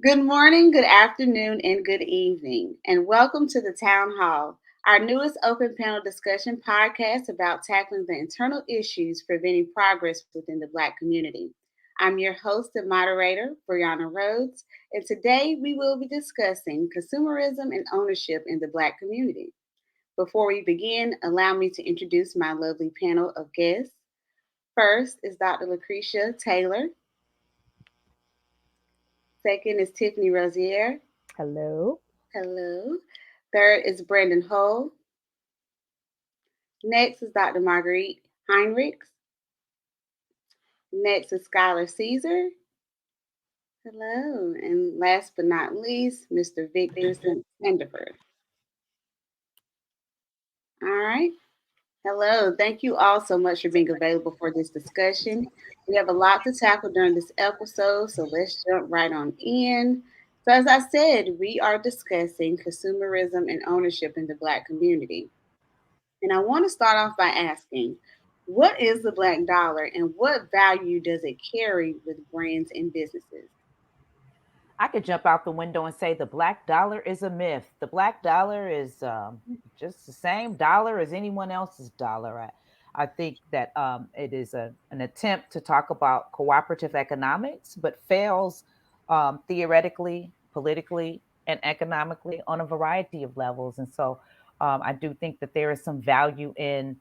Good morning, good afternoon, and good evening, and welcome to the Townhall, our newest open panel discussion podcast about tackling the internal issues preventing progress within the Black community. I'm your host and moderator, Brianna Rhodes, and today we will be discussing consumerism and ownership in the Black community. Before we begin, allow me to introduce my lovely panel of guests. First is Dr. Lucretia Taylor. Second is Tiffani Rozier. Hello. Hello. Third is Brandon Hull. Next is Dr. Marguerite Hinrichs. Next is Skylar Caesar. Hello. And last but not least, Mr. Victor Sandifer. All right. Hello. Thank you all so much for being available for this discussion. We have a lot to tackle during this episode, so let's jump right on in. So, as I said, we are discussing consumerism and ownership in the Black community. And I want to start off by asking, what is the Black dollar and what value does it carry with brands and businesses? I could jump out the window and say the black dollar is a myth. The black dollar is just the same dollar as anyone else's dollar. I think that it is an attempt to talk about cooperative economics, but fails theoretically, politically, and economically on a variety of levels. And so I do think that there is some value in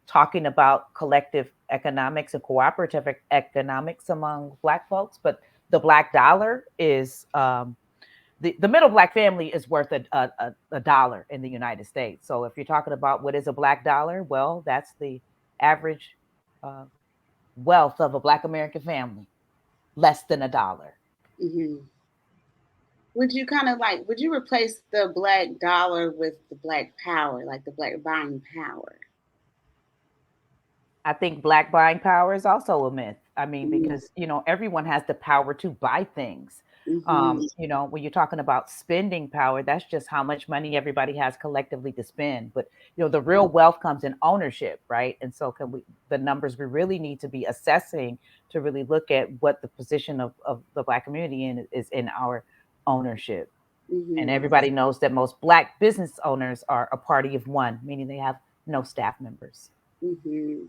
talking about collective economics and cooperative economics among Black folks, but the black dollar is the middle black family is worth a dollar in the United States. So if you're talking about what is a black dollar, well, that's the average uh, wealth of a Black American family, less than a dollar. Hmm. Would you kind of like, would you replace the Black dollar with the Black power, like the Black buying power? I think black buying power is also a myth. I mean, Hmm. because everyone has the power to buy things. Hmm. When you're talking about spending power, that's just how much money everybody has collectively to spend. But the real wealth comes in ownership, right? And so, can we the numbers we really need to be assessing to really look at what the position of the Black community is in our ownership. And Hmm. everybody knows that most Black business owners are a party of one, meaning they have no staff members. Hmm.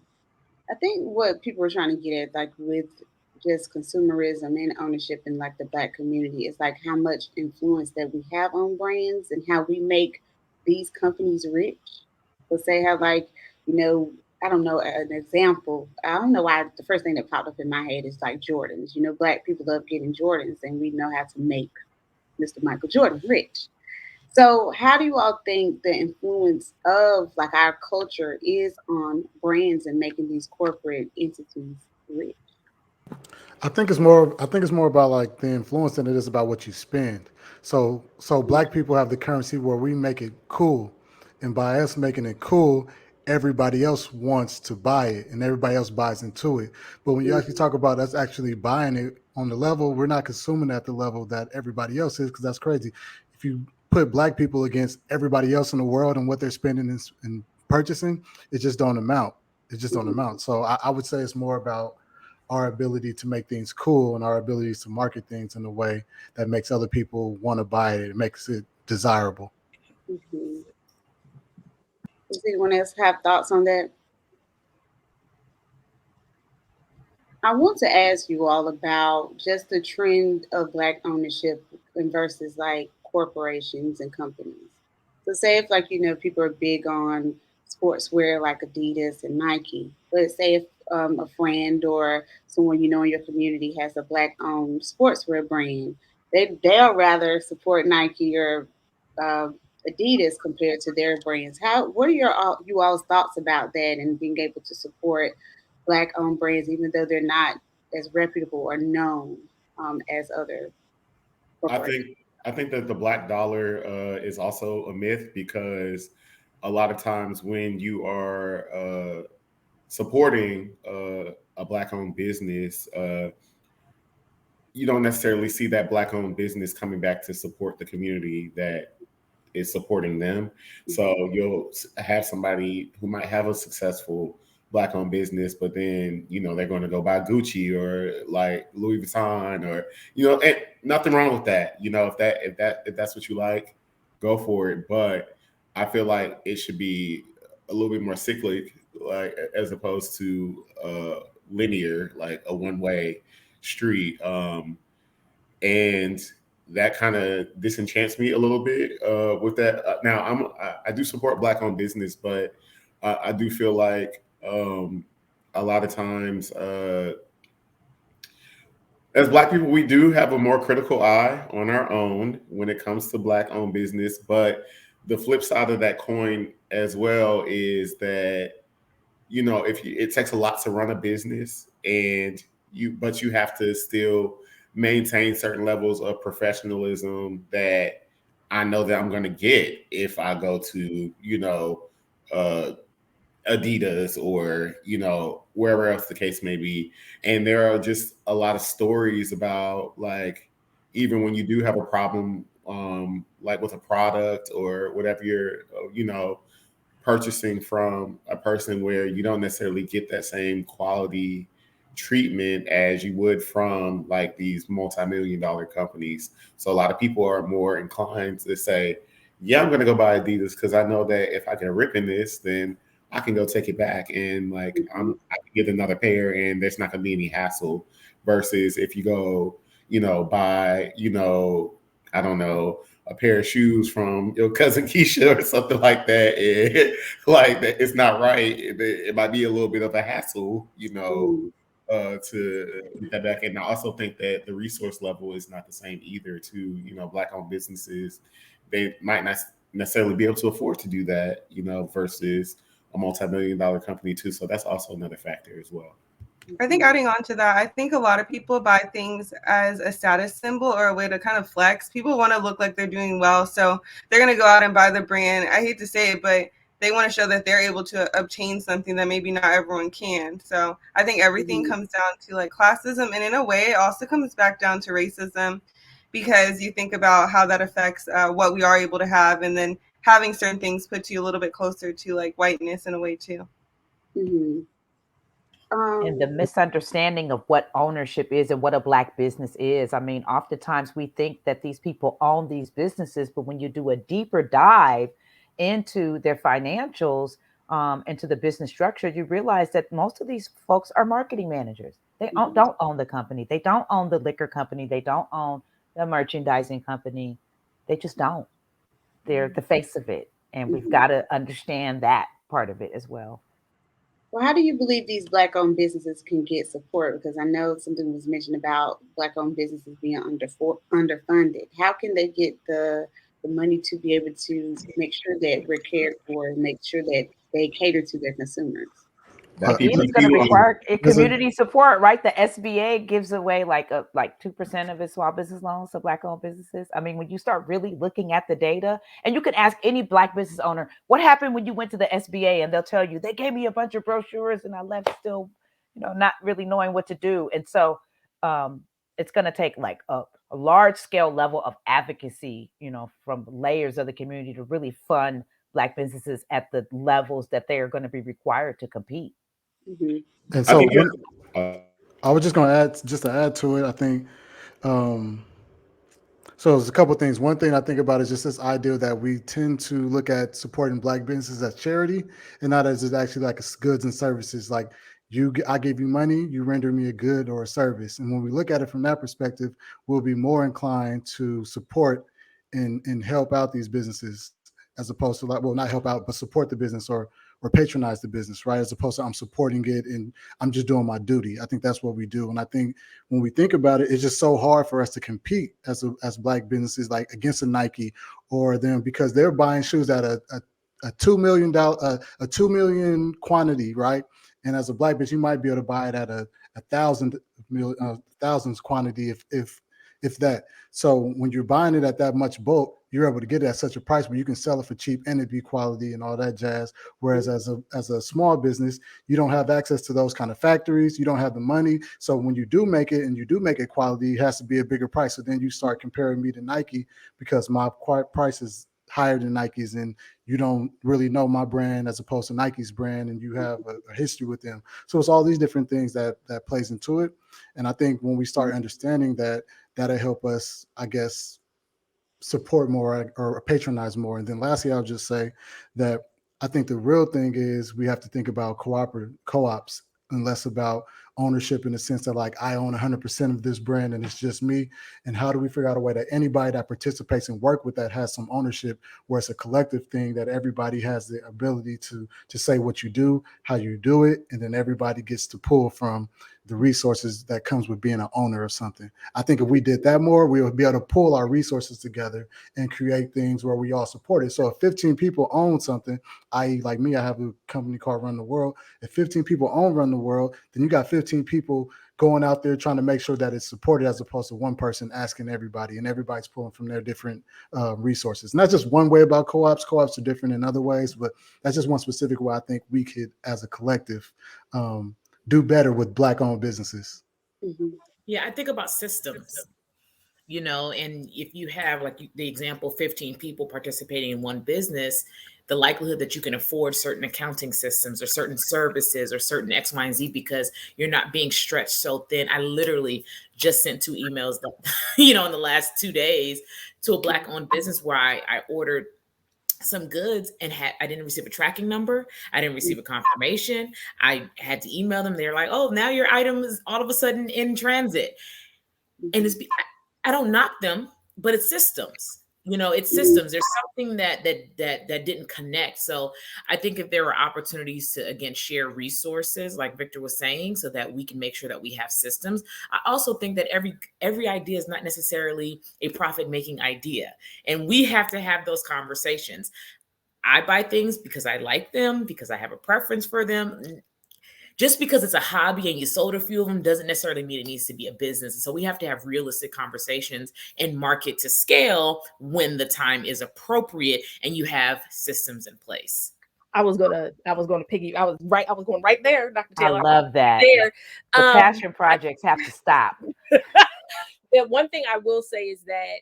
I think what people are trying to get at, like with just consumerism and ownership in like the Black community, is like how much influence that we have on brands and how we make these companies rich. So say how like, you know, I don't know an example. I don't know why the first thing that popped up in my head is like Jordans. You know, Black people love getting Jordans, and we know how to make Mr. Michael Jordan rich. So, how do you all think the influence of like our culture is on brands and making these corporate entities rich? I think it's more about like the influence than it is about what you spend. So black people have the currency where we make it cool. And by us making it cool, everybody else wants to buy it and everybody else buys into it. But when you actually Mhm. talk about us actually buying it on the level, we're not consuming at the level that everybody else is because that's crazy. If you put black people against everybody else in the world and what they're spending and purchasing, it just don't amount. It just don't Mhm. amount. So I would say it's more about our ability to make things cool and our ability to market things in a way that makes other people want to buy it. It makes it desirable. Mhm. Does anyone else have thoughts on that? I want to ask you all about just the trend of black ownership and versus like corporations and companies. So say if like people are big on sportswear like Adidas and Nike, but say if a friend or someone in your community has a black owned sportswear brand, they'll rather support Nike or uh, Adidas compared to their brands. What are you all's thoughts about that and being able to support black owned brands even though they're not as reputable or known as other I corporations? think I think that the black dollar is also a myth because a lot of times when you are supporting a black-owned business, you don't necessarily see that black-owned business coming back to support the community that is supporting them. So Mhm. you'll have somebody who might have a successful black owned business, but then they're going to go buy Gucci or like Louis Vuitton, or and nothing wrong with that. If that's what you like, go for it. But I feel like it should be a little bit more cyclic, like as opposed to linear, like a one way street. And that kind of disenchants me a little bit with that. Now, I do support black owned business, but I do feel like a lot of times as black people, we do have a more critical eye on our own when it comes to black owned business. But the flip side of that coin as well is that if it takes a lot to run a business, and but you have to still maintain certain levels of professionalism that I know that I'm going to get if I go to uh, Adidas, or wherever else the case may be. And there are just a lot of stories about, like, even when you do have a problem, like with a product or whatever you're purchasing from a person, where you don't necessarily get that same quality treatment as you would from like these multi-million dollar companies. So a lot of people are more inclined to say, yeah, I'm going to go buy Adidas because I know that if I get a rip in this, then I can go take it back, and like Mhm. I can get another pair, and there's not going to be any hassle. Versus if you go, buy, I don't know, a pair of shoes from your cousin Keisha or something like that, and like that, it's not right. It might be a little bit of a hassle, Mhm. to get that back. And I also think that the resource level is not the same either. To black owned businesses, they might not necessarily be able to afford to do that, versus a multi-million dollar company too. So that's also another factor as well. I think adding on to that, I think a lot of people buy things as a status symbol or a way to kind of flex. People want to look like they're doing well, so they're going to go out and buy the brand. I hate to say it, but they want to show that they're able to obtain something that maybe not everyone can. So I think everything Mhm. comes down to like classism, and in a way, it also comes back down to racism, because you think about how that affects what we are able to have, and then having certain things puts you a little bit closer to like whiteness in a way too. Mhm. And the Um. misunderstanding of what ownership is and what a black business is. I mean, oftentimes we think that these people own these businesses, but when you do a deeper dive into their financials, into the business structure, you realize that most of these folks are marketing managers. They Mhm. don't own the company. They don't own the liquor company. They don't own the merchandising company. They just don't. They're the face of it. And we've Mhm. got to understand that part of it as well. Well, how do you believe these black-owned businesses can get support? Because I know something was mentioned about black-owned businesses being underfunded. How can they get the money to be able to make sure that we're cared for and make sure that they cater to their consumers? That Again, it's PPP going to loan. require There's a community support, right? The SBA gives away like 2% of its small business loans to black-owned businesses. I mean, when you start really looking at the data, and you can ask any black business owner, what happened when you went to the SBA, and they'll tell you they gave me a bunch of brochures, and I left still, not really knowing what to do. And so, um, it's going to take like a large scale level of advocacy, from layers of the community to really fund black businesses at the levels that they are going to be required to compete. Mhm. and I so think you one, I was just going to add, just to add to it. I think um, so. There's a couple of things. One thing I think about is just this idea that we tend to look at supporting black businesses as charity, and not as it's actually like goods and services. Like I give you money, you render me a good or a service. And when we look at it from that perspective, we'll be more inclined to support and help out these businesses, as opposed to, like, well, not help out, but support the business, or patronize the business, right? As opposed to I'm supporting it and I'm just doing my duty. I think that's what we do. And I think when we think about it, it's just so hard for us to compete as black businesses, like against a Nike or them, because they're buying shoes at a $2 million a 2 million quantity, right? And as a black business, you might be able to buy it at a thousands quantity, if that. So when you're buying it at that much bulk, you're able to get it at such a price where you can sell it for cheap and it be quality and all that jazz. Whereas as a small business, you don't have access to those kind of factories. You don't have the money. So when you do make it, and you do make it quality, it has to be a bigger price. So then you start comparing me to Nike because my price higher than Nike's, and you don't really know my brand as opposed to Nike's brand, and you have a history with them. So it's all these different things that plays into it. And I think when we start understanding that, that'll help us, I guess, support more or patronize more. And then lastly, I'll just say that I think the real thing is we have to think about cooperative co-ops and less about ownership in the sense that like I own 100% of this brand and it's just me. And how do we figure out a way that anybody that participates and work with that has some ownership, where it's a collective thing that everybody has the ability to say what you do, how you do it, and then everybody gets to pull from the resources that comes with being an owner of something. I think if we did that more, we would be able to pull our resources together and create things where we all support it. So if 15 people own something, i.e. like me, I have a company called Run the World. If 15 people own Run the World, then you got 15 people going out there trying to make sure that it's supported, as opposed to one person asking everybody, and everybody's pulling from their different resources. And that's just one way about co-ops. Co-ops are different in other ways, but that's just one specific way I think we could, as a collective, do better with Black-owned businesses. Mm-hmm. Yeah, I think about systems, and if you have like the example, 15 people participating in one business, the likelihood that you can afford certain accounting systems or certain services or certain X, Y, and Z, because you're not being stretched so thin. I literally just sent 2 emails that, in the last 2 days to a Black-owned business where I ordered some goods and I didn't receive a tracking number. I didn't receive a confirmation. I had to email them. They're like, oh, now your item is all of a sudden in transit. And I don't knock them, but it's systems. It's systems. There's something that didn't connect. So I think if there were opportunities to, again, share resources, like Victor was saying, so that we can make sure that we have systems. I also think that every idea is not necessarily a profit-making idea. And we have to have those conversations. I buy things because I like them, because I have a preference for them. Just because it's a hobby and you sold a few of them doesn't necessarily mean it needs to be a business. And so we have to have realistic conversations and market to scale when the time is appropriate and you have systems in place. I was going to piggy. I was going right there, Dr. Taylor. I love that. There. The passion projects have to stop. One thing I will say is that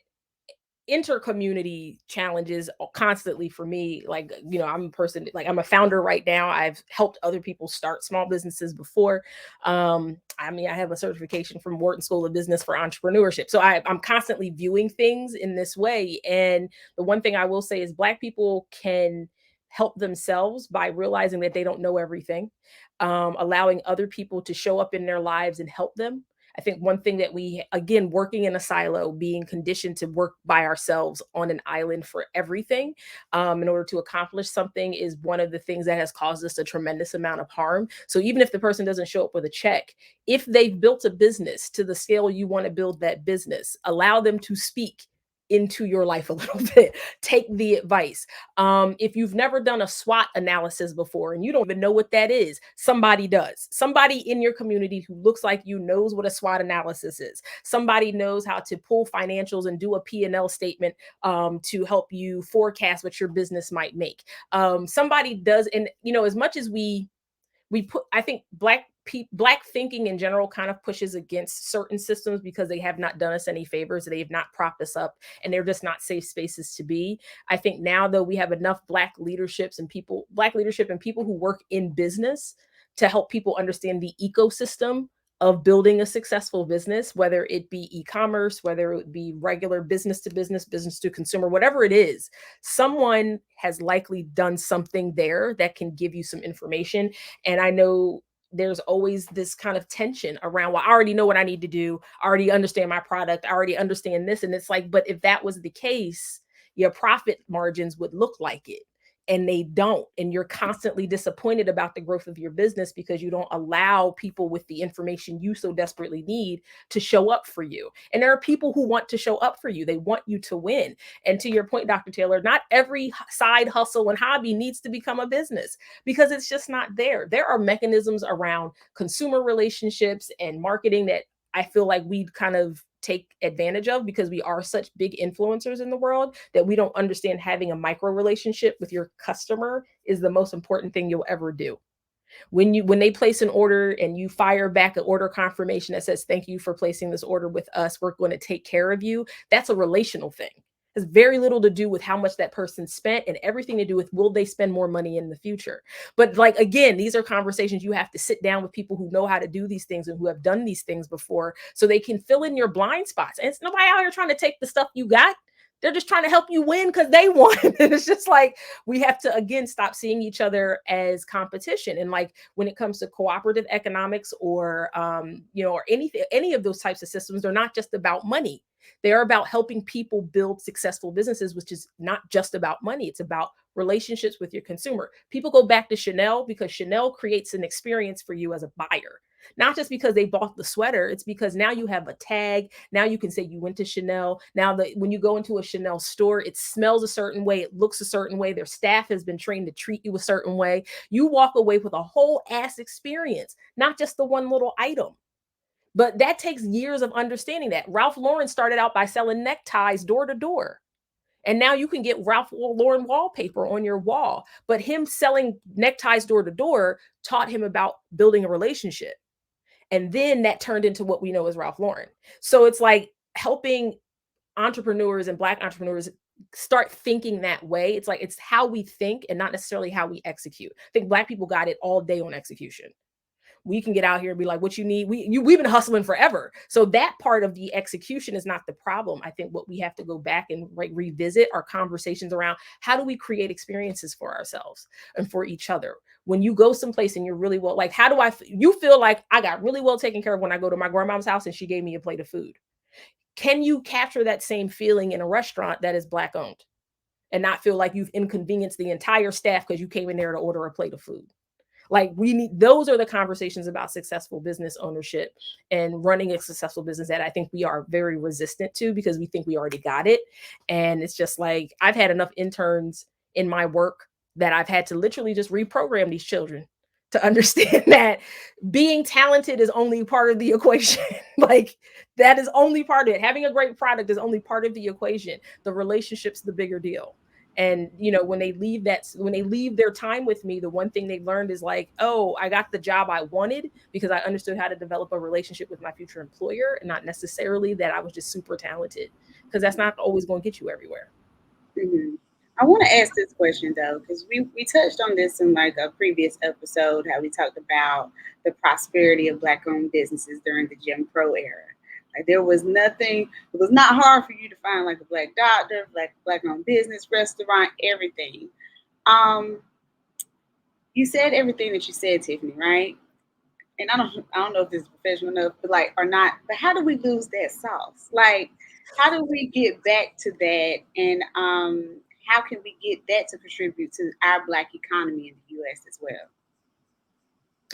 inter-community challenges constantly for me. Like, I'm a person, like I'm a founder right now. I've helped other people start small businesses before. I have a certification from Wharton School of Business for entrepreneurship. So I'm constantly viewing things in this way. And the one thing I will say is Black people can help themselves by realizing that they don't know everything, allowing other people to show up in their lives and help them. I think one thing that we, again, working in a silo, being conditioned to work by ourselves on an island for everything in order to accomplish something, is one of the things that has caused us a tremendous amount of harm. So even if the person doesn't show up with a check, if they've built a business to the scale you want to build that business, allow them to speak into your life a little bit. Take the advice. If you've never done a SWOT analysis before and you don't even know what that is, somebody does. Somebody in your community who looks like you knows what a SWOT analysis is. Somebody knows how to pull financials and do a P&L statement to help you forecast what your business might make. Somebody does. And, as much as we put, I think Black thinking in general kind of pushes against certain systems because they have not done us any favors. They have not propped us up, and they're just not safe spaces to be. I think now, though, we have enough Black leadership and people who work in business to help people understand the ecosystem of building a successful business, whether it be e-commerce, whether it be regular business to business, business to consumer, whatever it is. Someone has likely done something there that can give you some information. And I know there's always this kind of tension around, well, I already know what I need to do. I already understand my product. I already understand this. And it's like, but if that was the case, your profit margins would look like it. And they don't. And you're constantly disappointed about the growth of your business because you don't allow people with the information you so desperately need to show up for you. And there are people who want to show up for you. They want you to win. And to your point, Dr. Taylor, not every side hustle and hobby needs to become a business because it's just not there. There are mechanisms around consumer relationships and marketing that I feel like we kind of take advantage of because we are such big influencers in the world that we don't understand having a micro relationship with your customer is the most important thing you'll ever do. When they place an order and you fire back an order confirmation that says, thank you for placing this order with us, we're going to take care of you. That's a relational thing. has very little to do with how much that person spent and everything to do with will they spend more money in the future. But like, again, these are conversations you have to sit down with people who know how to do these things and who have done these things before so they can fill in your blind spots. And it's nobody out here trying to take the stuff you got. They're just trying to help you win because they won. And it's just like, we have to, again, stop seeing each other as competition. And like, when it comes to cooperative economics or, or anything, any of those types of systems, they're not just about money. They are about helping people build successful businesses, which is not just about money. It's about relationships with your consumer. People go back to Chanel because Chanel creates an experience for you as a buyer. Not just because they bought the sweater, it's because now you have a tag. Now you can say you went to Chanel. Now when you go into a Chanel store, it smells a certain way, it looks a certain way. Their staff has been trained to treat you a certain way. You walk away with a whole ass experience, not just the one little item. But that takes years of understanding that. Ralph Lauren started out by selling neckties door to door. And now you can get Ralph Lauren wallpaper on your wall. But him selling neckties door to door taught him about building a relationship. And then that turned into what we know as Ralph Lauren. So it's like helping entrepreneurs and Black entrepreneurs start thinking that way. It's like, it's how we think and not necessarily how we execute. I think Black people got it all day on execution. We can get out here and be like, what you need, we've been hustling forever. So that part of the execution is not the problem. I think what we have to go back and revisit our conversations around how do we create experiences for ourselves and for each other. When you go someplace and you're really well, like, how do you feel like I got really well taken care of when I go to my grandma's house and she gave me a plate of food? Can you capture that same feeling in a restaurant that is Black owned and not feel like you've inconvenienced the entire staff because you came in there to order a plate of food? Like, those are the conversations about successful business ownership and running a successful business that I think we are very resistant to because we think we already got it. And it's just like, I've had enough interns in my work that I've had to literally just reprogram these children to understand that being talented is only part of the equation. Like, that is only part of it. Having a great product is only part of the equation. The relationship's the bigger deal. And, when they leave their time with me, the one thing they've learned is like, oh, I got the job I wanted because I understood how to develop a relationship with my future employer, and not necessarily that I was just super talented, because that's not always going to get you everywhere. Mm-hmm. I want to ask this question though, because we touched on this in like a previous episode, how we talked about the prosperity of Black-owned businesses during the Jim Crow era. Like, there was nothing, it was not hard for you to find like a Black doctor, Black-owned business, restaurant, everything. You said everything that you said, Tiffani, right? And I don't know if this is professional enough, but like, or not. But how do we lose that sauce? Like, how do we get back to that? And how can we get that to contribute to our Black economy in the U.S. as well?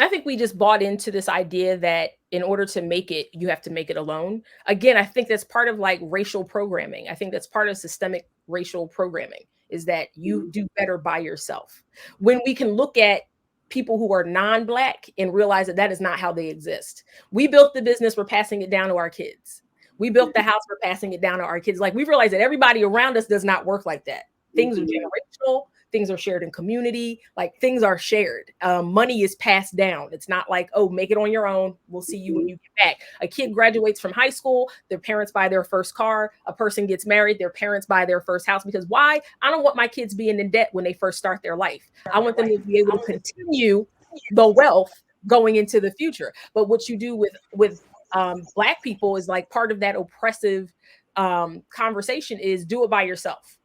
I think we just bought into this idea that in order to make it, you have to make it alone. Again, I think that's part of like racial programming. I think that's part of systemic racial programming, is that you do better by yourself. When we can look at people who are non-Black and realize that that is not how they exist. We built the business, we're passing it down to our kids. We built the house, we're passing it down to our kids. Like, we realize that everybody around us does not work like that. Things are generational. Things are shared in community. Like, things are shared. Money is passed down. It's not like, oh, make it on your own. We'll see you when you get back. A kid graduates from high school. Their parents buy their first car. A person gets married. Their parents buy their first house. Because why? I don't want my kids being in debt when they first start their life. I want them to be able to continue the wealth going into the future. But what you do with Black people is like part of that oppressive conversation is do it by yourself.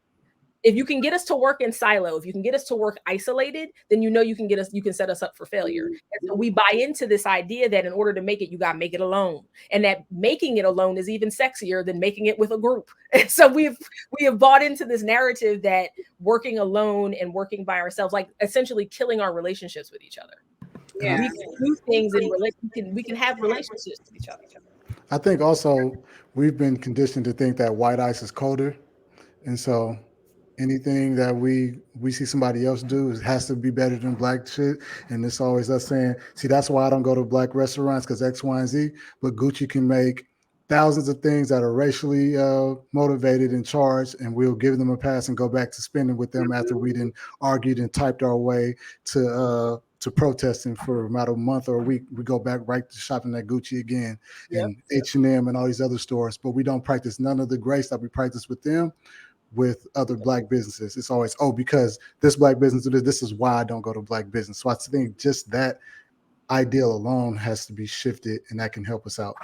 If you can get us to work in silo, if you can get us to work isolated, then you can set us up for failure. And so we buy into this idea that in order to make it, you got to make it alone. And that making it alone is even sexier than making it with a group. And so we have bought into this narrative that working alone and working by ourselves, like essentially killing our relationships with each other. Yeah. We can do things and we can have relationships with each other. I think also we've been conditioned to think that white ice is colder. And so anything that we see somebody else do has to be better than Black shit. And it's always us saying, see, that's why I don't go to Black restaurants, because X, Y, and Z. But Gucci can make thousands of things that are racially motivated and charged, and we'll give them a pass and go back to spending with them after we done argued and typed our way to protesting for about a month or a week. We go back right to shopping at Gucci again and H&M and all these other stores, but we don't practice none of the grace that we practice with them. with other black businesses. It's always, oh, because this black business do this, this is why I don't go to black business. So I think just that ideal alone has to be shifted, and that can help us out.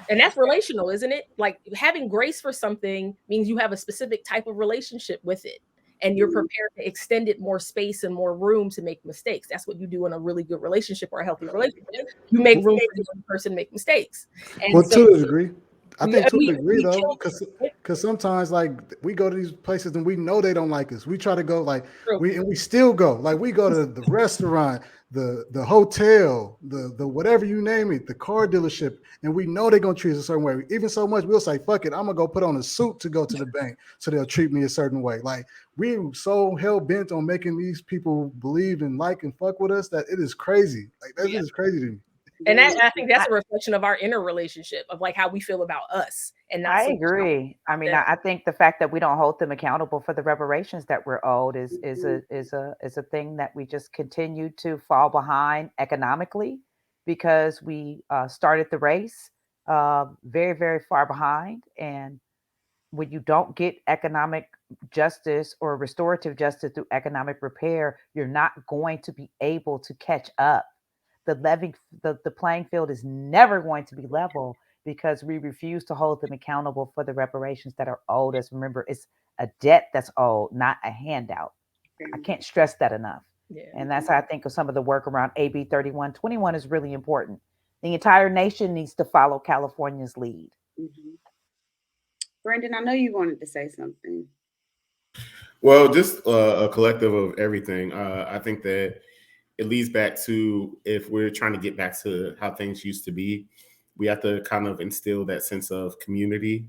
And that's relational, isn't it? Like having grace for something means you have a specific type of relationship with it. And you're prepared to extend it more space and more room to make mistakes. That's what you do in a really good relationship or a healthy relationship. You make room for the other person to make mistakes. And Well, so to a degree. I think to a we degree though, kill because sometimes like we go to these places and we know they don't like us. We try to go like True. we still go. Like we go to the restaurant, the hotel, the whatever you name it, the car dealership, and we know they're gonna treat us a certain way. Even so much we'll say, fuck it, I'm gonna go put on a suit to go to the bank so they'll treat me a certain way. Like we're so hell bent on making these people believe and like and fuck with us that it is crazy. Like that is crazy to me. And I think that's a reflection of our inner relationship of like how we feel about us and not I so much agree. I mean, I think the fact that we don't hold them accountable for the reparations that we're owed is a thing that we just continue to fall behind economically because we started the race very, very far behind. And when you don't get economic justice or restorative justice through economic repair, you're not going to be able to catch up. The playing field is never going to be level because we refuse to hold them accountable for the reparations that are owed us. Remember, it's a debt that's owed, not a handout. I can't stress that enough. Yeah. And that's how I think of some of the work around AB 3121 is really important. The entire nation needs to follow California's lead. Brendan, I know you wanted to say something. Well, just a collective of everything. I think that it leads back to if we're trying to get back to how things used to be, we have to kind of instill that sense of community,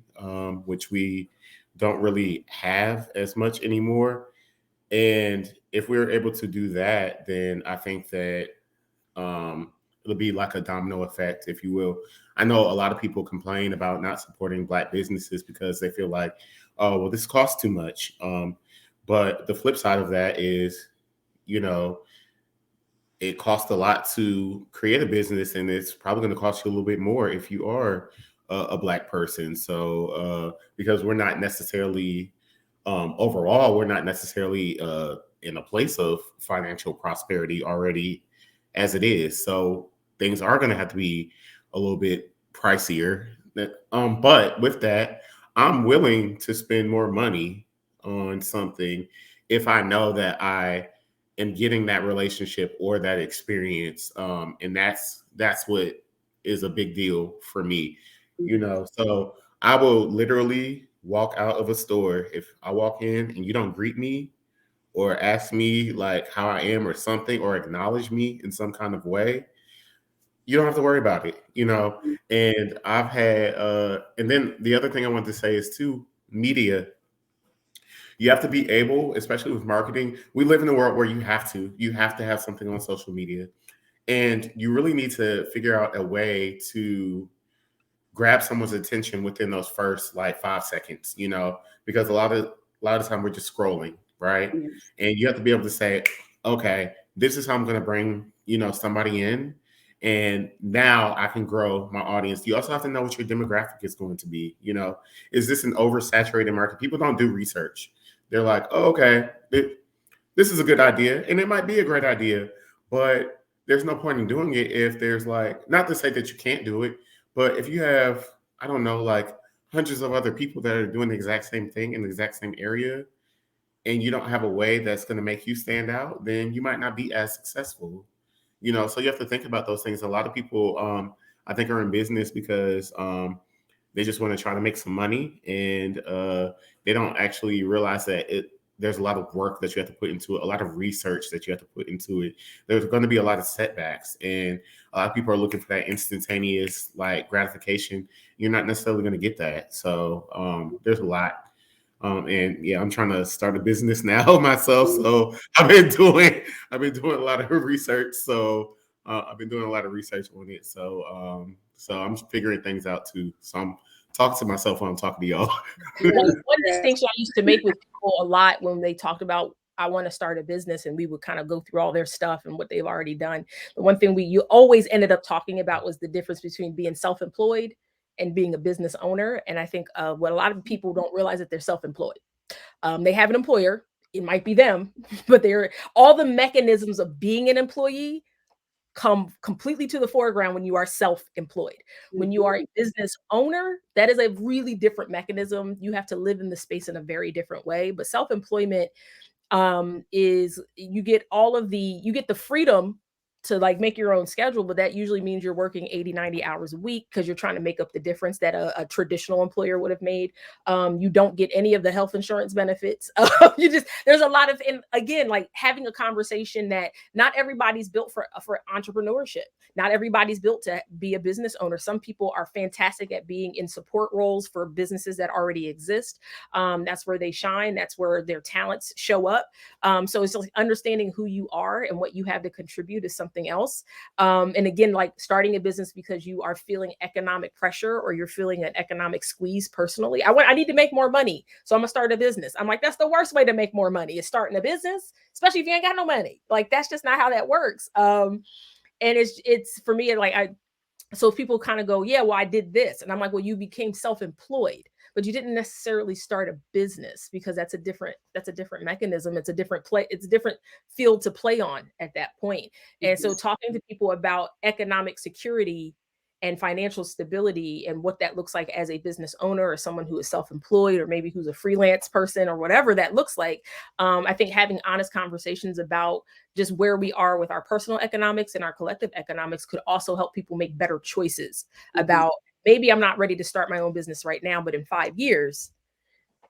which we don't really have as much anymore. And if we're able to do that, then I think that it'll be like a domino effect, if you will. I know a lot of people complain about not supporting Black businesses because they feel like, oh, well, this costs too much. But the flip side of that is, you know, it costs a lot to create a business, and it's probably going to cost you a little bit more if you are a Black person. So because we're not necessarily overall, we're not necessarily in a place of financial prosperity already as it is. So things are going to have to be a little bit pricier. But with that, I'm willing to spend more money on something if I know that I am getting that relationship or that experience. And that's what is a big deal for me, you know. So I will literally walk out of a store if I walk in and you don't greet me or ask me like how I am or something or acknowledge me in some kind of way. You don't have to worry about it, you know. And I've had and then the other thing I want to say is too, media. You have to be able, especially with marketing, we live in a world where you have to have something on social media. And you really need to figure out a way to grab someone's attention within those first like 5 seconds, you know, because a lot of time we're just scrolling, right? And you have to be able to say, okay, this is how I'm going to bring, you know, somebody in. And now I can grow my audience. You also have to know what your demographic is going to be. You know, is this an oversaturated market? People don't do research. They're like, oh, okay, this is a good idea. And it might be a great idea, but there's no point in doing it if there's like, not to say that you can't do it, but if you have, I don't know, like hundreds of other people that are doing the exact same thing in the exact same area, and you don't have a way that's going to make you stand out, then you might not be as successful. You know, so you have to think about those things. A lot of people, I think, are in business because they just want to try to make some money, and they don't actually realize that there's a lot of work that you have to put into it, a lot of research that you have to put into it. There's going to be a lot of setbacks, and a lot of people are looking for that instantaneous like gratification. You're not necessarily going to get that. So there's a lot. And yeah, I'm trying to start a business now myself. So I've been doing a lot of research. So I've been doing a lot of research on it. So I'm figuring things out too. So I'm talking to myself when I'm talking to y'all. One distinction I used to make with people a lot when they talked about I want to start a business, and we would kind of go through all their stuff and what they've already done. The one thing you always ended up talking about was the difference between being self-employed and being a business owner. And I think what a lot of people don't realize that they're self-employed. They have an employer. It might be them, but they're all the mechanisms of being an employee come completely to the foreground when you are self-employed. When you are a business owner, that is a really different mechanism. You have to live in the space in a very different way. But self-employment is you get you get the freedom to like make your own schedule, but that usually means you're working 80, 90 hours a week because you're trying to make up the difference that a traditional employer would have made. You don't get any of the health insurance benefits. There's a lot of, and again, like having a conversation that not everybody's built for entrepreneurship. Not everybody's built to be a business owner. Some people are fantastic at being in support roles for businesses that already exist. That's where they shine. That's where their talents show up. So it's like understanding who you are and what you have to contribute is something else. And again, like starting a business because you are feeling economic pressure or you're feeling an economic squeeze personally. I need to make more money, so I'm gonna start a business. I'm like, that's the worst way to make more money is starting a business, especially if you ain't got no money. Like that's just not how that works. And it's for me, like so people kind of go, yeah, well, I did this. And I'm like, well, you became self-employed, but you didn't necessarily start a business because that's a different mechanism. It's a different it's a different field to play on at that point. And so talking to people about economic security and financial stability and what that looks like as a business owner or someone who is self-employed or maybe who's a freelance person or whatever that looks like. I think having honest conversations about just where we are with our personal economics and our collective economics could also help people make better choices about maybe I'm not ready to start my own business right now, but in 5 years,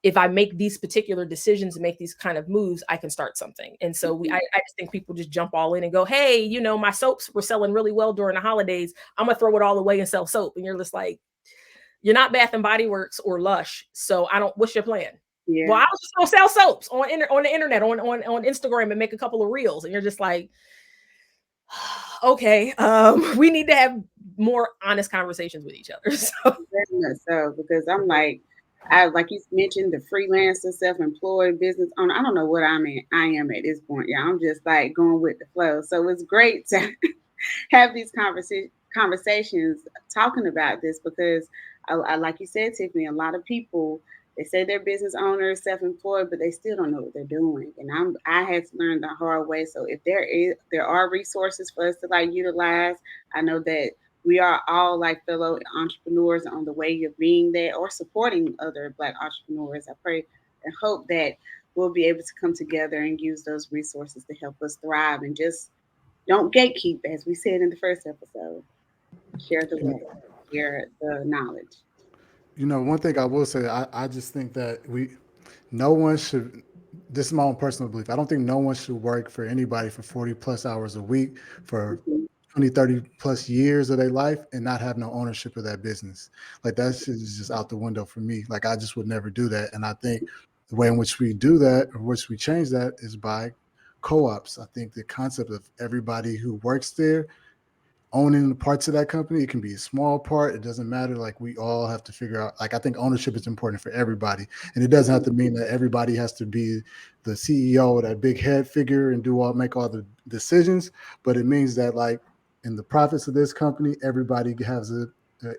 if I make these particular decisions and make these kind of moves, I can start something. And so I just think people just jump all in and go, hey, you know, my soaps were selling really well during the holidays. I'm gonna throw it all away and sell soap. And you're just like, you're not Bath and Body Works or Lush. So what's your plan? Yeah. Well, I was just gonna sell soaps on the internet, on Instagram and make a couple of reels. And you're just like, okay, we need to have more honest conversations with each other. So because I'm like you mentioned, the freelancer, self-employed business owner. I don't know what I am at this point. Yeah, I'm just like going with the flow. So it's great to have these conversations talking about this because, I like you said, Tiffany, a lot of people, they say they're business owners, self-employed, but they still don't know what they're doing. And I had to learn the hard way. So if there are resources for us to like utilize, I know that we are all like fellow entrepreneurs on the way of being there or supporting other Black entrepreneurs. I pray and hope that we'll be able to come together and use those resources to help us thrive and just don't gatekeep, as we said in the first episode. Share the way, share the knowledge. You know, one thing I will say, I just think that no one should, this is my own personal belief. I don't think no one should work for anybody for 40 plus hours a week for 20, 30 plus years of their life and not have no ownership of that business. Like that shit is just out the window for me. Like I just would never do that. And I think the way in which we do that or which we change that is by co-ops. I think the concept of everybody who works there owning the parts of that company. It can be a small part. It doesn't matter. Like we all have to figure out, like I think ownership is important for everybody. And it doesn't have to mean that everybody has to be the CEO or that big head figure and make all the decisions. But it means that like in the profits of this company, everybody has a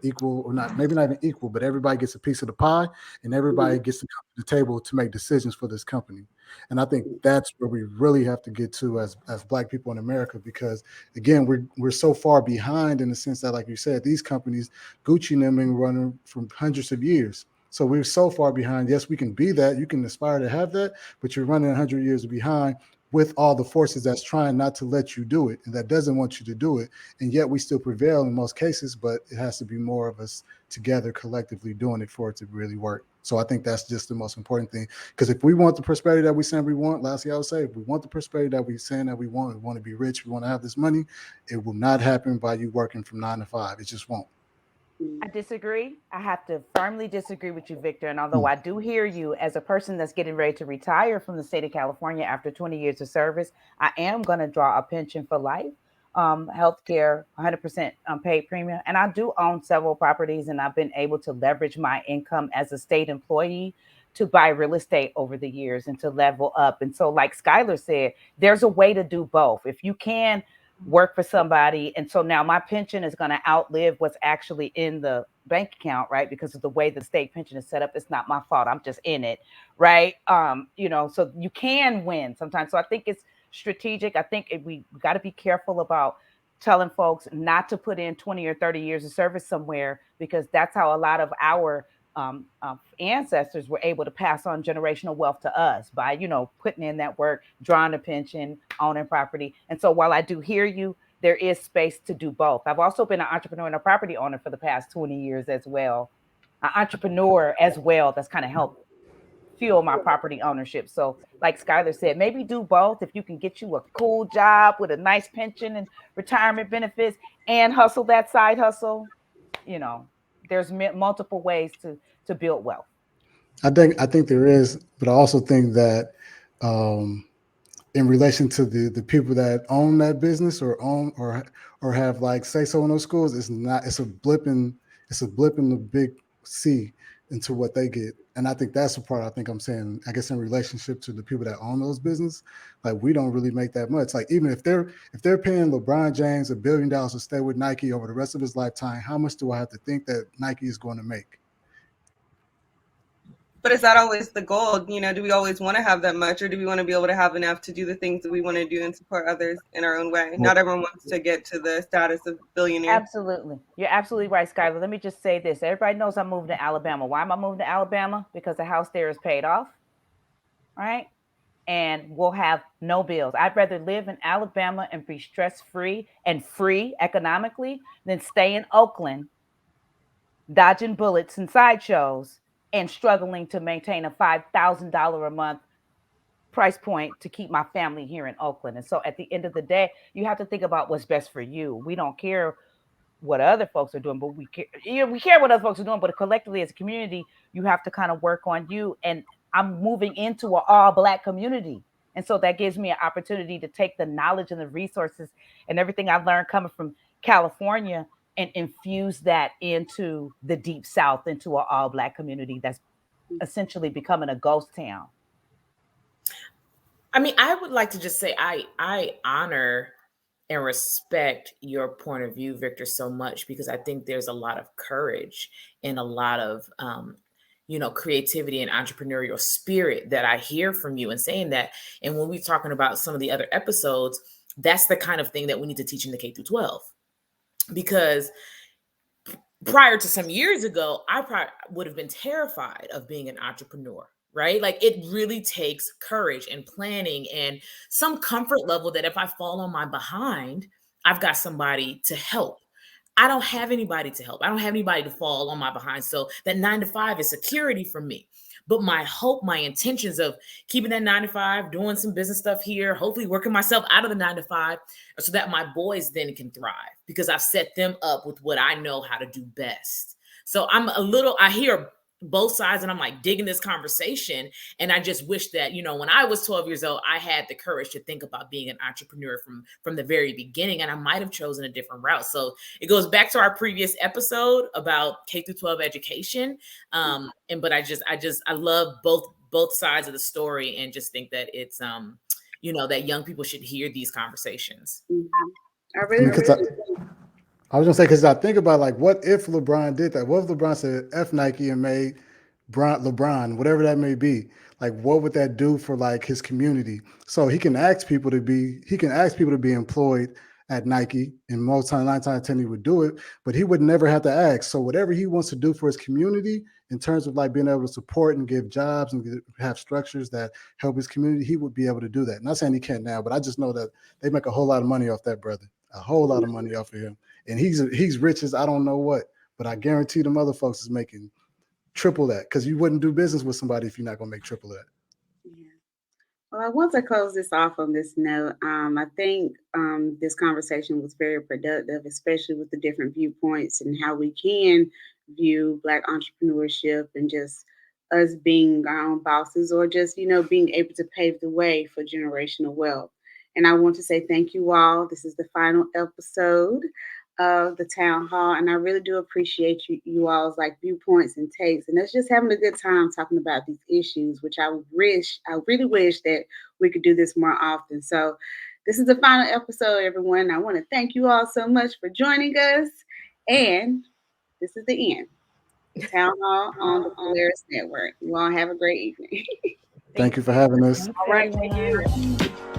equal or not, maybe not even equal, but everybody gets a piece of the pie and everybody gets to come to the table to make decisions for this company. And I think that's where we really have to get to as Black people in America, because again, we're so far behind in the sense that, like you said, these companies, Gucci and them, been running for hundreds of years. So we're so far behind. Yes, we can be that. You can aspire to have that, but you're running 100 years behind with all the forces that's trying not to let you do it and that doesn't want you to do it. And yet we still prevail in most cases, but it has to be more of us together collectively doing it for it to really work. So I think that's just the most important thing. Because if we want the prosperity that we saying we want, lastly, I would say, if we want the prosperity that we saying that we want to be rich, we want to have this money, it will not happen by you working from 9 to 5. It just won't. I disagree. I have to firmly disagree with you, Victor. And although I do hear you as a person that's getting ready to retire from the state of California after 20 years of service, I am going to draw a pension for life, healthcare, 100% paid premium. And I do own several properties, and I've been able to leverage my income as a state employee to buy real estate over the years and to level up. And so, like Skylar said, there's a way to do both. If you can work for somebody. And so now my pension is going to outlive what's actually in the bank account, right? Because of the way the state pension is set up. It's not my fault. I'm just in it, right? So you can win sometimes. So I think it's strategic. I think we got to be careful about telling folks not to put in 20 or 30 years of service somewhere, because that's how a lot of our ancestors were able to pass on generational wealth to us by, putting in that work, drawing a pension, owning property. And so while I do hear you, there is space to do both. I've also been an entrepreneur and a property owner for the past 20 years as well. An entrepreneur as well that's kind of helped fuel my property ownership. So, like Skylar said, maybe do both. If you can get you a cool job with a nice pension and retirement benefits and hustle that side hustle, you know, there's multiple ways to build wealth. I think there is, but I also think that um, in relation to the people that own that business or own or have like say so in those schools, it's a blip in the big sea into what they get. And I think that's the part I think I'm saying, I guess in relationship to the people that own those business, like we don't really make that much. Like even if they're paying LeBron James $1 billion to stay with Nike over the rest of his lifetime, how much do I have to think that Nike is going to make? But is that always the goal? Do we always want to have that much, or do we want to be able to have enough to do the things that we want to do and support others in our own way? Well, Not everyone wants to get to the status of billionaire. Absolutely. You're absolutely right, Skylar. Let me just say this. Everybody knows I'm moving to Alabama. Why am I moving to Alabama? Because the house there is paid off, right? And we'll have no bills. I'd rather live in Alabama and be stress free and free economically than stay in Oakland, dodging bullets and sideshows and struggling to maintain a $5,000 a month price point to keep my family here in Oakland. And so at the end of the day, you have to think about what's best for you. We don't care what other folks are doing, but we care what other folks are doing. But collectively, as a community, you have to kind of work on you. And I'm moving into an all Black community, and so that gives me an opportunity to take the knowledge and the resources and everything I've learned coming from California and infuse that into the Deep South, into an all Black community that's essentially becoming a ghost town. I mean, I would like to just say I honor and respect your point of view, Victor, so much, because I think there's a lot of courage and a lot of creativity and entrepreneurial spirit that I hear from you and saying that. And when we're talking about some of the other episodes, that's the kind of thing that we need to teach in the K through 12. Because prior to some years ago, I probably would have been terrified of being an entrepreneur, right? Like it really takes courage and planning and some comfort level that if I fall on my behind, I've got somebody to help. I don't have anybody to help. I don't have anybody to fall on my behind. So that 9 to 5 is security for me. But my hope, my intentions of keeping that 9 to 5, doing some business stuff here, hopefully working myself out of the 9 to 5 so that my boys then can thrive because I've set them up with what I know how to do best. So I hear both sides and I'm like digging this conversation. And I just wish that, when I was 12 years old, I had the courage to think about being an entrepreneur from the very beginning, and I might have chosen a different route. So it goes back to our previous episode about K through 12 education. But I love both sides of the story and just think that it's, that young people should hear these conversations. Mm-hmm. I I mean, really, really I was gonna say, because I think about like, what if LeBron did that? What if LeBron said F Nike and made LeBron, whatever that may be? Like, what would that do for like his community? So he can ask people to be employed at Nike, and most time, 9 times 10, he would do it, but he would never have to ask. So whatever he wants to do for his community, in terms of like being able to support and give jobs and have structures that help his community, he would be able to do that. Not saying he can't now, but I just know that they make a whole lot of money off that brother, a whole lot of money off of him. And he's rich as I don't know what, but I guarantee them other folks is making triple that, because you wouldn't do business with somebody if you're not gonna make triple that. yeah. Well, I want to close this off on this note. I think this conversation was very productive, especially with the different viewpoints and how we can view Black entrepreneurship and just us being our own bosses or just, being able to pave the way for generational wealth. And I want to say thank you all. This is the final episode of the town hall, and I really do appreciate you all's like viewpoints and takes, and us just having a good time talking about these issues, which I really wish that we could do this more often. So This is the final episode, everyone. I want to thank you all so much for joining us. And this is the end. Town Hall on the Polaris Network. You all have a great evening. Thank you for having us. Thanks, All right, thank you. everyone.